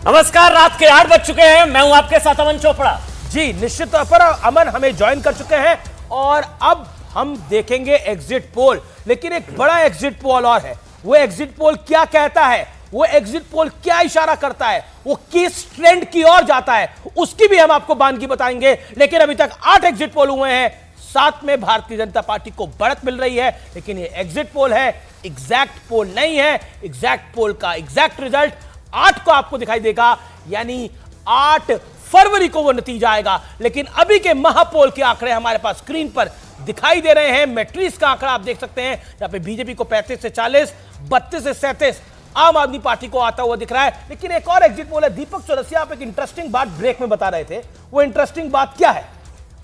नमस्कार, रात के 8 बज चुके हैं। मैं हूं आपके साथ अमन चोपड़ा। जी निश्चित तौर पर अमन हमें ज्वाइन कर चुके हैं और अब हम देखेंगे एग्जिट पोल। लेकिन एक बड़ा एग्जिट पोल और है। वो एग्जिट पोल क्या कहता है, वो एग्जिट पोल क्या इशारा करता है, वो किस ट्रेंड की ओर जाता है, उसकी भी हम आपको बानगी बताएंगे। लेकिन अभी तक 8 एग्जिट पोल हुए हैं, 7 में भारतीय जनता पार्टी को बढ़त मिल रही है। लेकिन ये एग्जिट पोल है, एग्जैक्ट पोल नहीं है। एग्जैक्ट पोल का एग्जैक्ट रिजल्ट 8 को आपको दिखाई देगा, यानी 8 फरवरी को वो नतीजा आएगा। लेकिन अभी के महापोल के आंकड़े हमारे पास स्क्रीन पर दिखाई दे रहे हैं। मैट्रिक्स का आंकड़ा आप देख सकते हैं, जहां पे बीजेपी को 35 से 40, 32 से 37 आम आदमी पार्टी को आता हुआ दिख रहा है। लेकिन एक और एग्जिट पोल है। दीपक चौरसिया, आप एक इंटरेस्टिंग बात ब्रेक में बता रहे थे, वो इंटरेस्टिंग बात क्या है?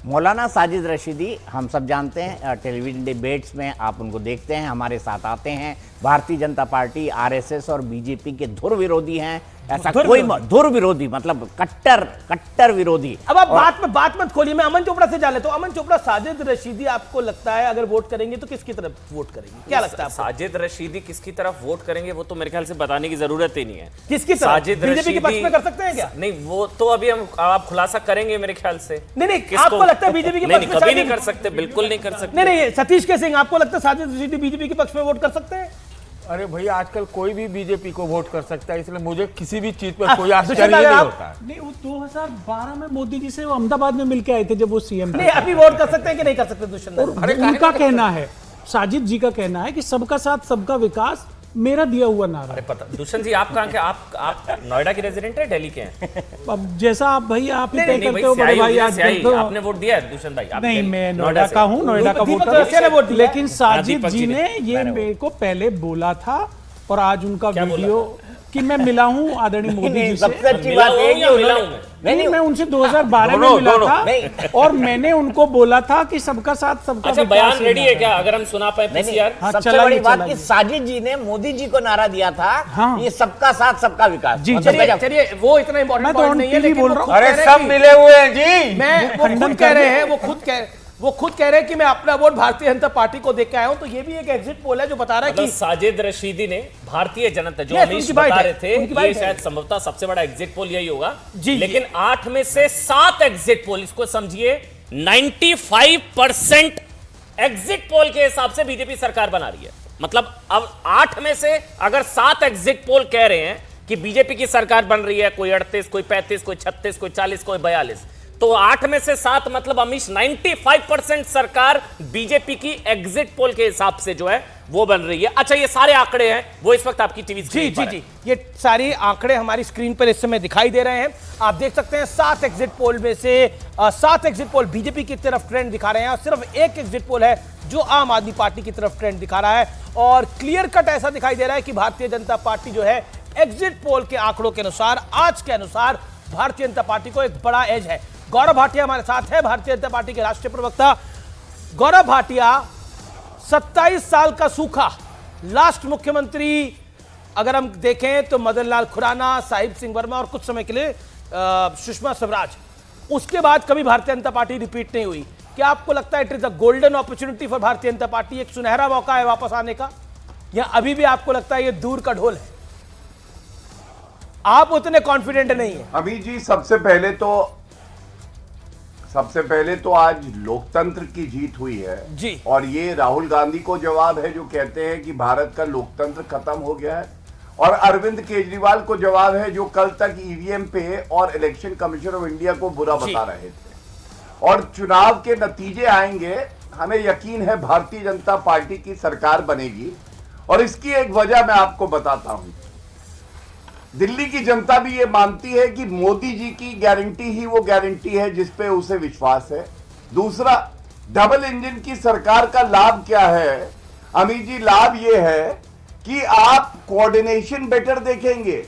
मौलाना साजिद रशीदी, हम सब जानते हैं, टेलीविजन डिबेट्स में आप उनको देखते हैं, हमारे साथ आते हैं। भारतीय जनता पार्टी, आरएसएस और बीजेपी के धुर विरोधी हैं। ऐसा कोई धुर विरोधी मतलब कट्टर विरोधी। अब आप बात मत खोलिए, मैं अमन चोपड़ा से जान लेता हूं। अमन चोपड़ा, साजिद रशीदी आपको लगता है अगर वोट करेंगे तो किसकी तरफ वोट करेंगे? क्या लगता है? साजिद रशीदी किसकी तरफ वोट करेंगे वो तो मेरे ख्याल से बताने की जरूरत ही नहीं है। किसकी तरफ? साजिद बीजेपी के पक्ष में कर सकते हैं क्या? नहीं, वो तो अभी हम आप खुलासा करेंगे मेरे ख्याल से। नहीं, आपको लगता है बीजेपी के पक्ष में? कभी नहीं कर सकते, बिल्कुल नहीं कर सकते। नहीं, सतीश के सिंह, आपको लगता है साजिद रशीदी बीजेपी के पक्ष में वोट कर सकते हैं? अरे भैया, आजकल कोई भी बीजेपी को वोट कर सकता है, इसलिए मुझे किसी भी चीज पर कोई आश्चर्य नहीं होता। नहीं, वो 2012 में मोदी जी से वो अहमदाबाद में मिलके आए थे जब वो सीएम थे। नहीं, अभी वोट कर सकते हैं कि नहीं कर सकते? दुष्यंत, उनका कहना है, साजिद जी का कहना है कि सबका साथ सबका विकास मेरा दिया हुआ नारा। अरे पता, दुष्यंत जी आप कहाँ के? आप नोएडा के रेजिडेंट है, दिल्ली के हैं? अब जैसा आप भाई आप ही तय नहीं करते हो बड़े भाई। आज आपने वोट दिया है दुष्यंत भाई? नहीं, मैं नोएडा का हूँ, नोएडा का वोटर। लेकिन साजिद जी ने ये मेरे को पहले बोला था और आज उनका वीडियो कि मैं मिला हूं आदरणीय मोदी जी से। सबसे अच्छी बात है कि नहीं, मैं उनसे 2012 में मिला था और मैंने उनको बोला था कि सबका साथ सबका अच्छा, बयान रेडी है क्या? अगर हम सुना पाए पीसीआर। सबसे बड़ी बात कि साजिद जी ने मोदी जी को नारा दिया था, ये सबका साथ सबका विकास। जी, चलिए वो इतना इंपॉर्टेंट पॉइंट नहीं है, लेकिन बोल रहा हूं। अरे सब मिले हुए हैं जी। वो खुद कह रहे हैं, वो खुद कह रहे हैं कि मैं अपना वोट भारतीय जनता पार्टी को देके आया हूं। तो ये भी एक एग्जिट पोल है जो बता रहा है कि साजिद रशीदी ने भारतीय जनता, जो अमीश बता रहे थे, ये शायद संभवतः सबसे बड़ा एग्जिट पोल यही होगा। लेकिन 8 में से 7 एग्जिट पोल, इसको समझिए 95% एग्जिट पोल के हिसाब से बीजेपी सरकार बना रही है। मतलब अब 8 में से अगर 7 एग्जिट पोल कह रहे हैं कि बीजेपी की सरकार बन रही है, कोई 38, कोई 35, कोई 36, कोई 40, कोई 42, तो 8 में से 7 मतलब अमीश 95% सरकार बीजेपी की एग्जिट पोल के हिसाब से जो है वो बन रही है। अच्छा, ये सारे आंकड़े हैं वो इस वक्त आपकी टीवी स्क्रीन पर जी, ये सारे आंकड़े हमारी स्क्रीन पर इस समय दिखाई दे रहे हैं। आप देख सकते हैं 7 एग्जिट पोल में से 7 एग्जिट पोल बीजेपी की तरफ ट्रेंड दिखा रहे हैं और सिर्फ एक एग्जिट पोल है जो आम आदमी पार्टी की तरफ ट्रेंड दिखा रहा है। और क्लियर कट ऐसा दिखाई दे रहा है कि भारतीय जनता पार्टी जो है एग्जिट पोल के आंकड़ों के अनुसार, आज के अनुसार भारतीय जनता पार्टी को एक बड़ा एज है। गौरव भाटिया हमारे साथ है, भारतीय जनता पार्टी के राष्ट्रीय प्रवक्ता। गौरव भाटिया, 27 साल का सूखा, लास्ट मुख्यमंत्री अगर हम देखें तो मदन लाल खुराना, साहिब सिंह वर्मा और कुछ समय के लिए सुषमा स्वराज, उसके बाद कभी भारतीय जनता पार्टी रिपीट नहीं हुई। क्या आपको लगता है it is a golden opportunity for Bharatiya Janata party, एक सुनहरा मौका है वापस आने का, या अभी भी आपको लगता है ये दूर का ढोल है? आप उतने कॉन्फिडेंट नहीं है? अभी जी, सबसे पहले तो आज लोकतंत्र की जीत हुई है जी। और ये राहुल गांधी को जवाब है जो कहते हैं कि भारत का लोकतंत्र खत्म हो गया है, और अरविंद केजरीवाल को जवाब है जो कल तक ईवीएम पे और इलेक्शन कमीशन ऑफ इंडिया को बुरा बता रहे थे। और चुनाव के नतीजे आएंगे, हमें यकीन है भारतीय जनता पार्टी की सरकार बनेगी। और इसकी एक वजह मैं आपको बताता हूं। दिल्ली की जनता भी ये मानती है कि मोदी जी की गारंटी ही वो गारंटी है जिस पे उसे विश्वास है। दूसरा, डबल इंजन की सरकार का लाभ क्या है अमित जी? लाभ ये है कि आप कोऑर्डिनेशन बेटर देखेंगे।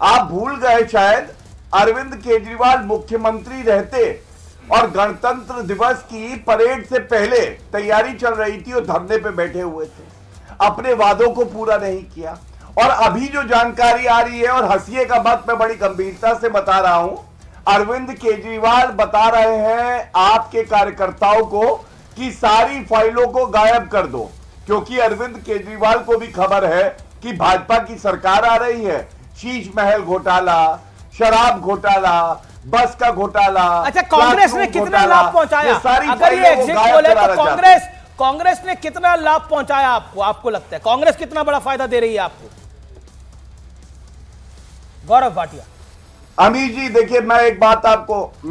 आप भूल गए शायद, अरविंद केजरीवाल मुख्यमंत्री रहते और गणतंत्र दिवस की परेड से पहले तैयारी चल रही थी और धरने पे बैठे हुए थे, अपने वादों को पूरा नहीं किया। और अभी जो जानकारी आ रही है, और हंसिए का मत, मैं बड़ी गंभीरता से बता रहा हूं, अरविंद केजरीवाल बता रहे हैं आपके कार्यकर्ताओं को कि सारी फाइलों को गायब कर दो, क्योंकि अरविंद केजरीवाल को भी खबर है कि भाजपा की सरकार आ रही है। शीश महल घोटाला, शराब घोटाला, बस का घोटाला। अच्छा, कांग्रेस ने कितना घोटाला, लाभ पहुंचाया? ये सारी अगर ये फाइलें वो एग्जिट गायब पोल है कराना तो चाहते हैं। कांग्रेस ने कितना लाभ पहुंचाया आपको? आपको लगता है कांग्रेस कितना बड़ा फायदा दे रही है आपको? गौरव भाटिया। अमीर जी देखिए, मैं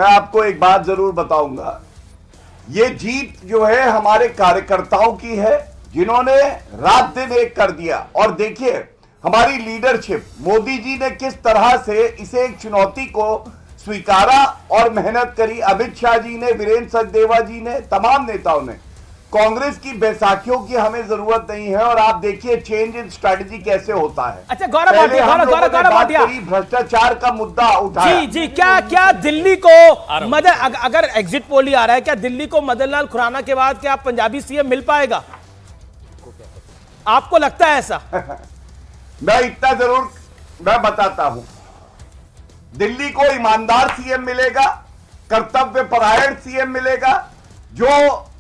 आपको एक बात जरूर बताऊंगा। ये जीत जो है हमारे कार्यकर्ताओं की है, जिन्होंने रात दिन एक कर दिया। और देखिए हमारी लीडरशिप, मोदी जी ने किस तरह से इसे एक चुनौती को स्वीकारा और मेहनत करी। अमित शाह जी ने, वीरेंद्र सचदेवा जी ने, तमाम नेताओं ने। कांग्रेस की बैसाखियों की हमें जरूरत नहीं है। और आप देखिए चेंज इन स्ट्रेटजी कैसे होता है। अच्छा, गौरव पहले भाटिया, हम लोगों ने गौरव बात भाटिया। करी, भ्रष्टाचार का मुद्दा उठाया। जी, क्या दिल्ली को अगर एग्जिट पोल ही आ रहा है, क्या दिल्ली को मदन लाल खुराना के बाद क्या पंजाबी सीएम मिल पाएगा? आपको लगता है ऐसा? मैं इतना जरूर मैं बताता हूं, दिल्ली को ईमानदार सीएम मिलेगा, कर्तव्य परायण सीएम मिलेगा, जो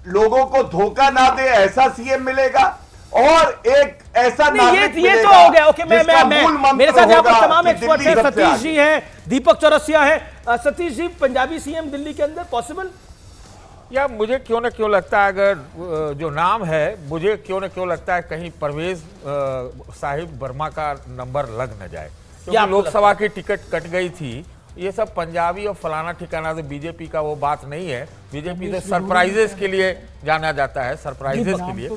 लोगों को धोखा ना दे ऐसा सीएम मिलेगा, और एक ऐसा नागरिक ये मिलेगा तो हो गया। ओके, जिसका मूल मंत्र मेरे साथ यहाँ पर होगा तमाम कि एक्सपर्ट दिल्ली हैं। सबसे सतीश आगे। जी हैं, दीपक चौरसिया है। सतीश जी, पंजाबी सीएम दिल्ली के अंदर पॉसिबल? या मुझे क्यों ना क्यों लगता है, अगर जो नाम है, मुझे क्यों ना क्यों लगता है कहीं परवेज साहिब वर्मा का नंबर लग न जाए, क्योंकि आपको लोकसभा की टिकट कट गई थी। ये सब पंजाबी और फलाना ठिकाना तो बीजेपी का वो बात नहीं है। बीजेपी तो सरप्राइजेस के लिए जाना जाता है, सरप्राइजेस के लिए।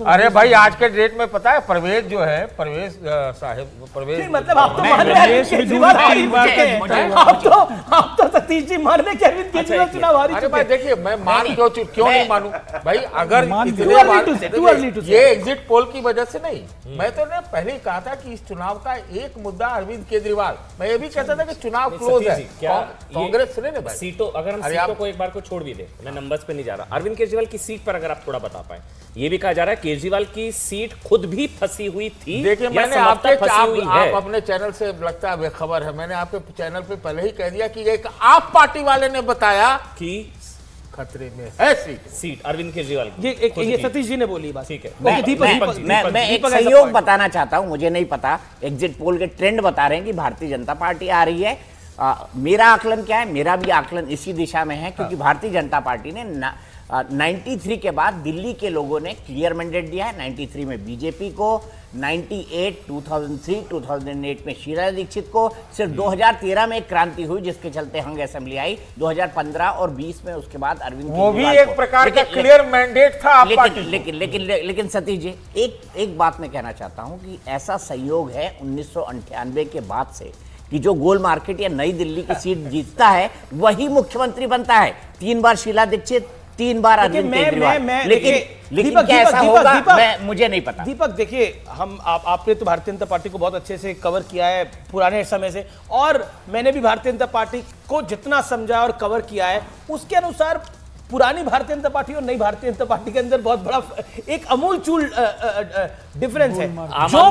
अरे भाई, आज के डेट में पता है परवेज जो है, परवेज साहिब, परवेज मतलब आप तो मान रहे हैं केजरीवाल हारी चुके हैं। आप तो सतीश जी मान रहे हैं अरविंद केजरीवाल चुनाव हारी अरे चुके भाई हैं। देखिए, मैं मान क्यों नहीं मानूं भाई? अगर इतने Too early to say, too early to say. ये एग्जिट पोल की वजह से नहीं, मैं तो ने पहले ही कहा था कि इस चुनाव का एक मुद्दा अरविंद केजरीवाल। मैं ये भी कहता था कि चुनाव क्लोज है। क्या कांग्रेस सुने ना भाई, सीटों, अगर हम सीटों को एक बार को छोड़ भी दे, मैं नंबर्स पे नहीं जा रहा, अरविंद केजरीवाल की सीट पर अगर आप थोड़ा बता पाए। ये भी कहा जा रहा है केजरीवाल की सीट खुद भी फंसी हुई थी। देखिए, या मैंने संभवतः फंसी हुई है। आप अपने चैनल से लगता है बेखबर है। मैंने आपके चैनल पे पहले ही कह दिया कि एक आप पार्टी वाले ने बताया कि खतरे में है सीट अरविंद केजरीवाल की। ये सतीश जी ने बोली बात। ठीक है। मैं एक सहयोग बताना चाहता हूं, मुझे नहीं पता, एग्जिट पोल के ट्रेंड बता रहे हैं कि भारतीय जनता पार्टी आ रही है। मेरा आकलन क्या है? मेरा भी आकलन इसी दिशा में है, क्योंकि भारतीय जनता पार्टी ने 93 के बाद दिल्ली के लोगों ने क्लियर मैंडेट दिया है। 93 में बीजेपी को, 98, 2003, 2008 में शीला दीक्षित को। सिर्फ 2013 में एक क्रांति हुई जिसके चलते हंग असेंबली आई। 2015 और 20 में उसके बाद अरविंद वो भी केजरीवाल एक प्रकार का क्लियर मैंडेट था आप पार्टी को। लेकिन सतीश जी, एक बात मैं कहना चाहता हूं कि ऐसा संयोग है 1998 के बाद से कि जो गोल मार्केट या नई दिल्ली की सीट जीतता है वही मुख्यमंत्री बनता है। 3 बार शीला दीक्षित, 3 बार अरविंद केजरीवाल। लेकिन क्या ऐसा होगा, मुझे नहीं पता। दीपक देखिए, आपने तो भारतीय जनता पार्टी को बहुत अच्छे से कवर किया है पुराने समय से, और मैंने भी भारतीय जनता पार्टी को जितना समझा और कवर किया है उसके अनुसार पुरानी भारतीय जनता पार्टी और नई भारतीय जनता पार्टी के अंदर बहुत बड़ा एक अमूलचूल डिफरेंस है। जो